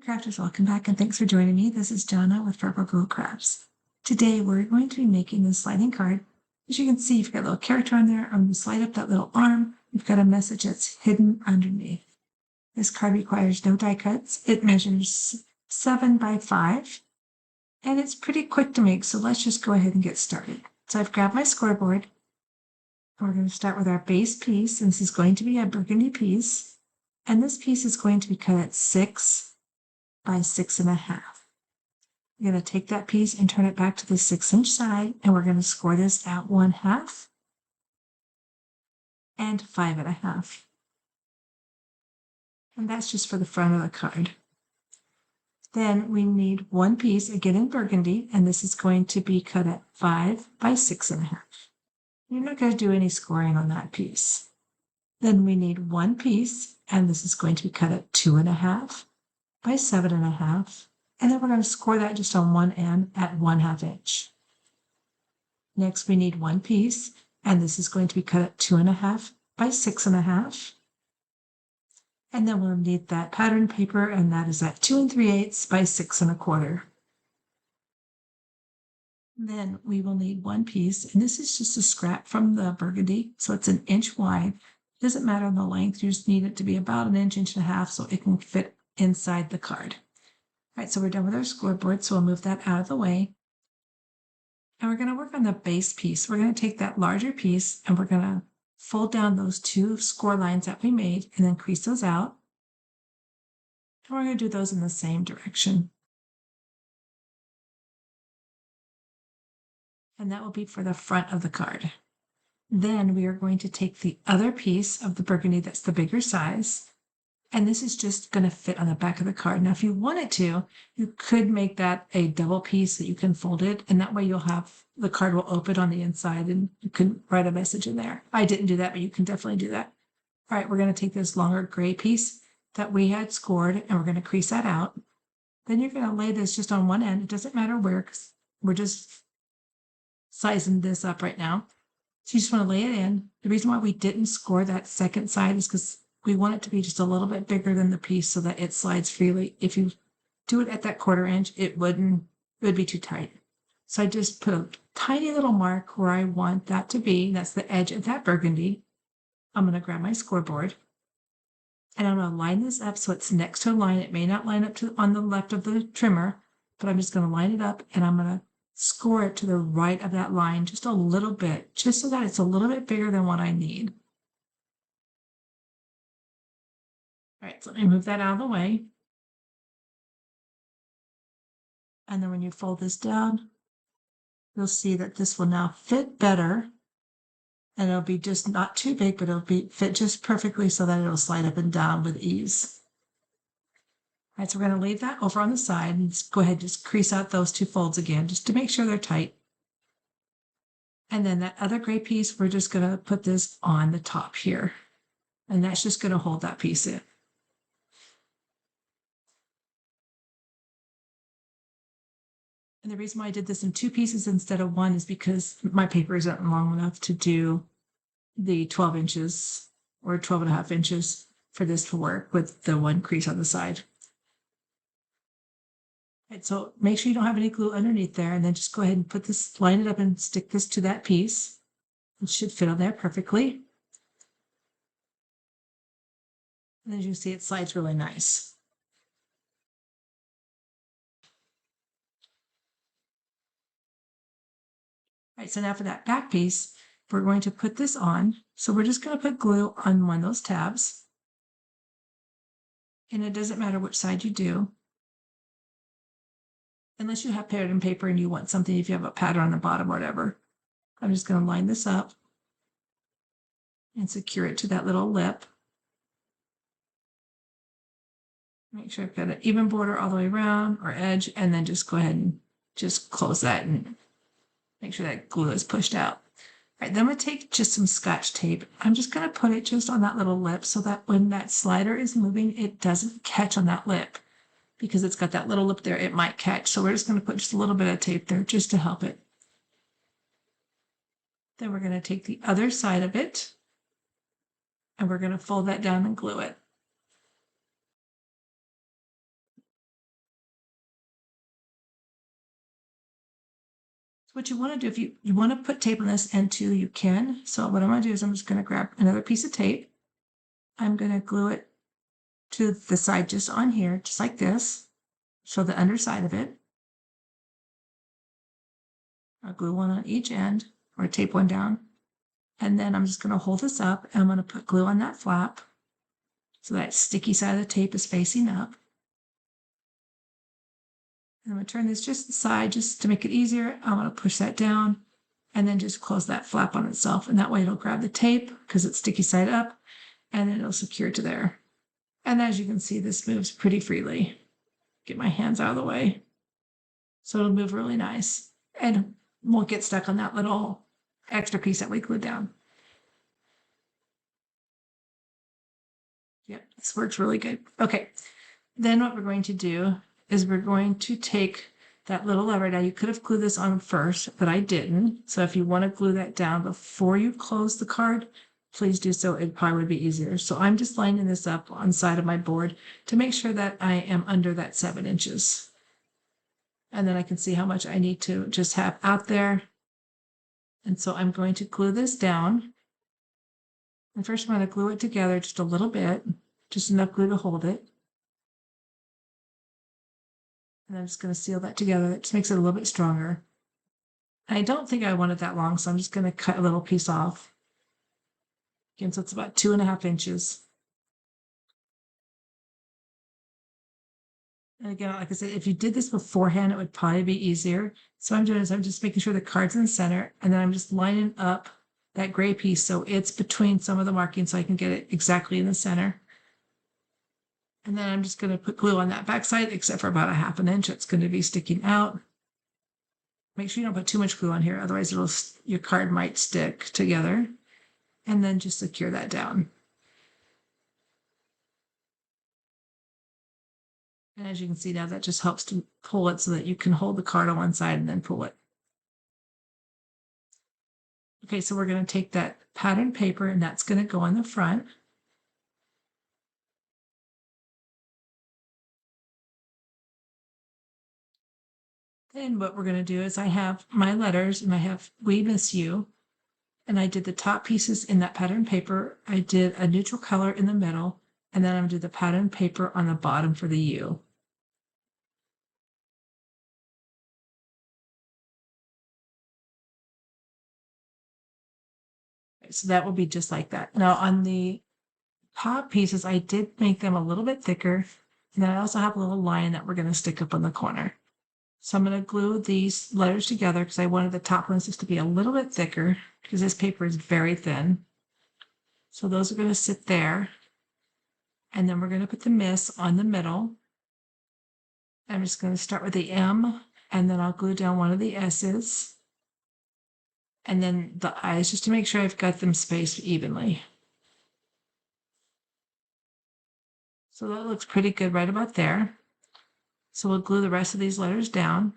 crafters, welcome back and thanks for joining me. This is Jana with Purple Girl Crafts. Today we're going to be making this sliding card. As you can see, you've got a little character on there. I'm going to slide up that little arm. You've got a message that's hidden underneath. This card requires no die cuts. It measures 7 by 5 and it's pretty quick to make, so let's just go ahead and get started. So I've grabbed my scoreboard. We're going to start with our base piece, and this is going to be a burgundy piece. And this piece is going to be cut at 6 by 6.5. You're going to take that piece and turn it back to the 6-inch side, and we're going to score this at 1/2 and 5.5. And that's just for the front of the card. Then we need one piece, again in burgundy, and this is going to be cut at 5 by 6.5. You're not going to do any scoring on that piece. Then we need one piece, and this is going to be cut at 2.5 by 7.5. And then we're going to score that just on one end at 1/2 inch. Next, we need one piece, and this is going to be cut at 2.5 by 6.5. And then we'll need that pattern paper, and that is at 2 3/8 by 6 1/4. Then we will need one piece, and this is just a scrap from the burgundy, so it's 1 inch wide. It doesn't matter on the length, you just need it to be about 1 inch, 1.5 inch, so it can fit inside the card. All right, so we're done with our scoreboard, so we'll move that out of the way. And we're going to work on the base piece. We're going to take that larger piece, and we're going to fold down those 2 score lines that we made, and then crease those out. And we're going to do those in the same direction. And that will be for the front of the card. Then we are going to take the other piece of the burgundy that's the bigger size, and this is just going to fit on the back of the card. Now, if you wanted to, you could make that a double piece that you can fold it, and that way you'll have the card will open on the inside and you can write a message in there. I didn't do that, but you can definitely do that. All right, we're going to take this longer gray piece that we had scored, and we're going to crease that out. Then you're going to lay this just on one end. It doesn't matter where, because we're just sizing this up right now. So you just want to lay it in. The reason why we didn't score that second side is because we want it to be just a little bit bigger than the piece so that it slides freely. If you do it at that 1/4 inch, it would be too tight. So I just put a tiny little mark where I want that to be. That's the edge of that burgundy. I'm going to grab my scoreboard, and I'm going to line this up so it's next to a line. It may not line up on the left of the trimmer, but I'm just going to line it up, and I'm going to score it to the right of that line just a little bit, just so that it's a little bit bigger than what I need. All right, so let me move that out of the way. And then when you fold this down, you'll see that this will now fit better, and it'll be just not too big, but it'll fit just perfectly so that it'll slide up and down with ease. All right, so we're going to leave that over on the side and just go ahead and just crease out those 2 folds again, just to make sure they're tight. And then that other gray piece, we're just going to put this on the top here, and that's just going to hold that piece in. And the reason why I did this in 2 pieces instead of 1 is because my paper isn't long enough to do the 12 inches or 12.5 inches for this to work with the 1 crease on the side. Right, so make sure you don't have any glue underneath there, and then just go ahead and put this, line it up and stick this to that piece. It should fit on there perfectly. And as you see, it slides really nice. All right, so now for that back piece, we're going to put this on. So we're just going to put glue on one of those tabs. And it doesn't matter which side you do, unless you have pattern paper and you want something, if you have a pattern on the bottom or whatever. I'm just going to line this up and secure it to that little lip. Make sure I've got an even border all the way around or edge, and then just go ahead and just close that and make sure that glue is pushed out. All right, then I'm going to take just some Scotch tape. I'm just going to put it just on that little lip so that when that slider is moving, it doesn't catch on that lip. Because it's got that little lip there, it might catch. So we're just going to put just a little bit of tape there just to help it. Then we're going to take the other side of it, and we're going to fold that down and glue it. What you want to do, if you want to put tape on this end too, you can. So what I'm going to do is I'm just going to grab another piece of tape. I'm going to glue it to the side just on here, just like this. So the underside of it. I'll glue one on each end or tape one down. And then I'm just going to hold this up and I'm going to put glue on that flap so that sticky side of the tape is facing up. And I'm going to turn this just aside just to make it easier. I'm going to push that down and then just close that flap on itself. And that way it'll grab the tape because it's sticky side up and then it'll secure to there. And as you can see, this moves pretty freely. Get my hands out of the way. So it'll move really nice and won't get stuck on that little extra piece that we glued down. Yep, this works really good. Okay, then what we're going to do is we're going to take that little lever. Now you could have glued this on first, but I didn't. So if you want to glue that down before you close the card, please do so. It probably would be easier. So I'm just lining this up on the side of my board to make sure that I am under that 7 inches. And then I can see how much I need to just have out there. And so I'm going to glue this down. And first I'm going to glue it together just a little bit, just enough glue to hold it. And I'm just going to seal that together. That just makes it a little bit stronger. And I don't think I want it that long, so I'm just going to cut a little piece off. Again, so it's about 2.5 inches. And again, like I said, if you did this beforehand, it would probably be easier. So what I'm doing is I'm just making sure the card's in the center, and then I'm just lining up that gray piece so it's between some of the markings so I can get it exactly in the center. And then I'm just going to put glue on that back side, except for about 1/2 inch. It's going to be sticking out. Make sure you don't put too much glue on here, otherwise your card might stick together. And then just secure that down. And as you can see now, that just helps to pull it so that you can hold the card on one side and then pull it. Okay, so we're going to take that pattern paper and that's going to go on the front. Then what we're going to do is I have my letters and I have We Miss You. And I did the top pieces in that pattern paper. I did a neutral color in the middle. And then I'm going to do the pattern paper on the bottom for the U. So that will be just like that. Now on the top pieces, I did make them a little bit thicker. And then I also have a little line that we're going to stick up on the corner. So I'm going to glue these letters together because I wanted the top ones just to be a little bit thicker because this paper is very thin. So those are going to sit there. And then we're going to put the Miss on the middle. I'm just going to start with the M and then I'll glue down one of the S's. And then the I's just to make sure I've got them spaced evenly. So that looks pretty good right about there. So we'll glue the rest of these letters down.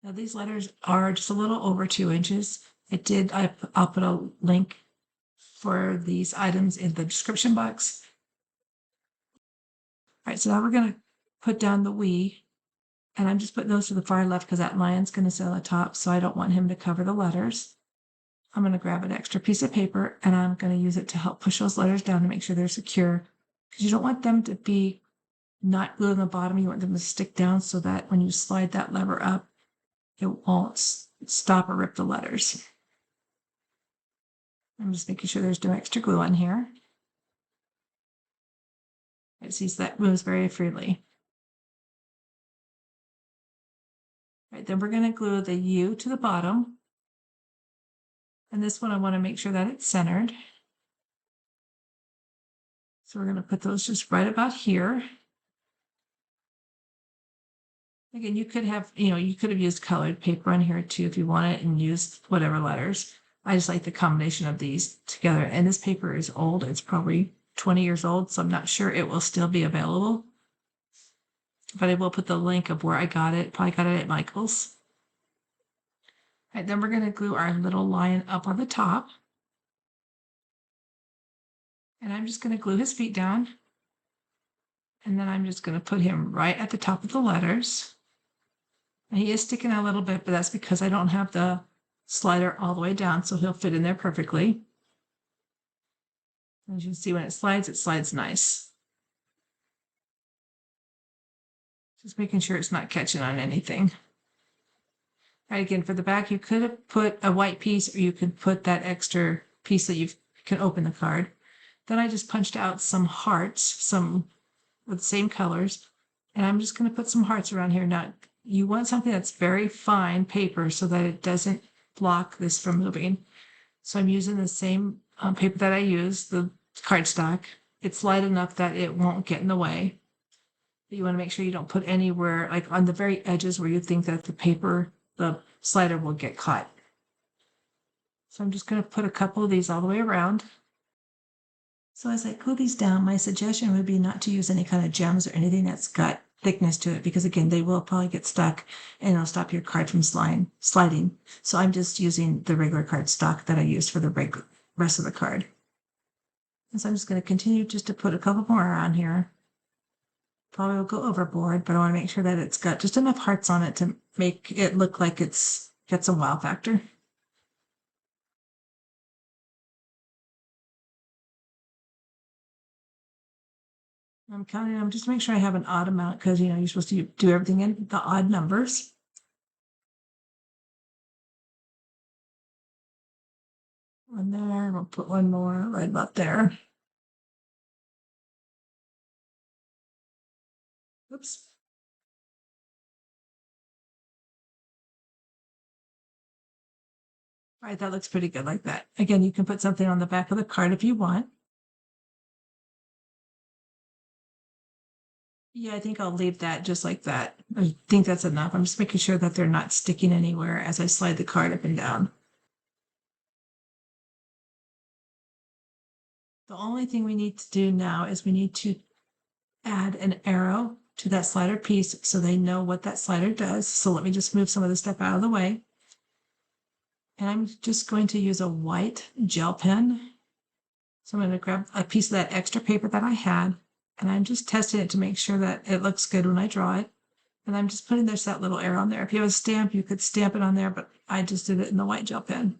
Now these letters are just a little over 2 inches. I'll put a link for these items in the description box. All right, so now we're going to put down the We. And I'm just putting those to the far left because that lion's going to sit on the top, so I don't want him to cover the letters. I'm going to grab an extra piece of paper and I'm going to use it to help push those letters down to make sure they're secure. Because you don't want them to be not glued on the bottom. You want them to stick down so that when you slide that lever up, it won't stop or rip the letters. I'm just making sure there's no extra glue on here. It sees that moves very freely. Right, then we're going to glue the U to the bottom. And this one, I want to make sure that it's centered. So we're going to put those just right about here. Again, you could have used colored paper on here too if you want it and use whatever letters. I just like the combination of these together. And this paper is old. It's probably 20 years old, so I'm not sure it will still be available. But I will put the link of where I got it. Probably got it at Michael's. All right, then we're going to glue our little lion up on the top. And I'm just going to glue his feet down. And then I'm just going to put him right at the top of the letters. And he is sticking out a little bit, but that's because I don't have the slider all the way down, so he'll fit in there perfectly. As you can see, when it slides nice. Just making sure it's not catching on anything. All right, again, for the back, you could have put a white piece, or you could put that extra piece that you can open the card. Then I just punched out some hearts, some with the same colors, and I'm just going to put some hearts around here. Now, you want something that's very fine paper so that it doesn't block this from moving. So I'm using the same paper that I use, the cardstock. It's light enough that it won't get in the way. But you want to make sure you don't put anywhere, like on the very edges where you think that the slider will get caught. So I'm just going to put a couple of these all the way around. So as I glue these down, my suggestion would be not to use any kind of gems or anything that's got thickness to it, because again, they will probably get stuck and it'll stop your card from sliding. So I'm just using the regular cardstock that I used for the rest of the card. And so I'm just going to continue just to put a couple more around here. Probably will go overboard, but I want to make sure that it's got just enough hearts on it to make it look like it's got some wow factor. I'm counting them just to make sure I have an odd amount, because you're supposed to do everything in the odd numbers. One there, we'll put one more right about there. Oops. All right, that looks pretty good like that. Again, you can put something on the back of the card if you want. Yeah, I think I'll leave that just like that. I think that's enough. I'm just making sure that they're not sticking anywhere as I slide the card up and down. The only thing we need to do now is we need to add an arrow to that slider piece so they know what that slider does. So let me just move some of the stuff out of the way. And I'm just going to use a white gel pen. So I'm going to grab a piece of that extra paper that I had, and I'm just testing it to make sure that it looks good when I draw it. And I'm just putting that little arrow on there. If you have a stamp, you could stamp it on there, but I just did it in the white gel pen.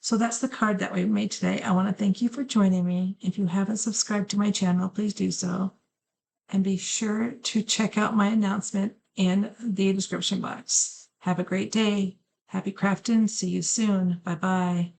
So that's the card that we made today. I want to thank you for joining me. If you haven't subscribed to my channel, please do so. And be sure to check out my announcement in the description box. Have a great day. Happy crafting. See you soon. Bye-bye.